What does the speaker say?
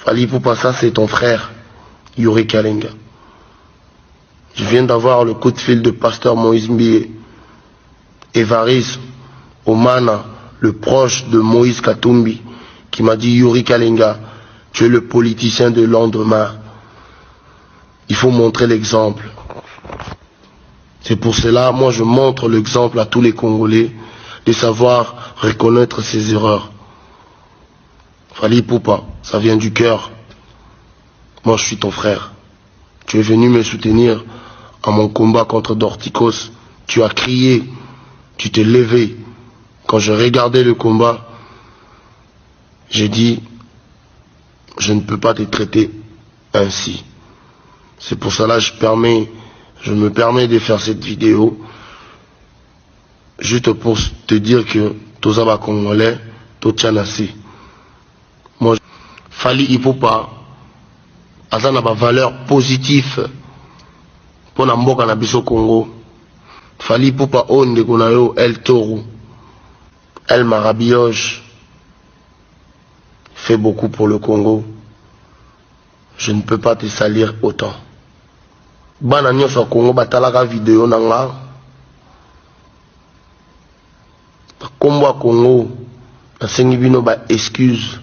Fally Ipupa, ça c'est ton frère, Yuri Kalenga. Je viens d'avoir le coup de fil de pasteur Moïse Mbie, Évariste Omana, le proche de Moïse Katumbi, qui m'a dit: Yuri Kalenga, tu es le politicien de lendemain. Il faut montrer l'exemple. C'est pour cela, moi je montre l'exemple à tous les Congolais de savoir reconnaître ses erreurs. Fally Ipupa, ça vient du cœur. Moi je suis ton frère. Tu es venu me soutenir à mon combat contre Dorticos. Tu as crié, tu t'es levé. Quand je regardais le combat, j'ai dit: je ne peux pas te traiter ainsi. C'est pour cela que je me permets de faire cette vidéo, juste pour te dire que Tozaba Congolais, Tochanasi. Moi, Fally Ipupa, aza na ba valeur positive pour na mboka na biso Congo. Fally Ipupa onde kuna yo El Toro, El Marabioche, fait beaucoup pour le Congo. Je ne peux pas te salir autant. Bana nyonso Congo batalaka vidéo nanga. Kombo Congo, nasengi bino ba excuse.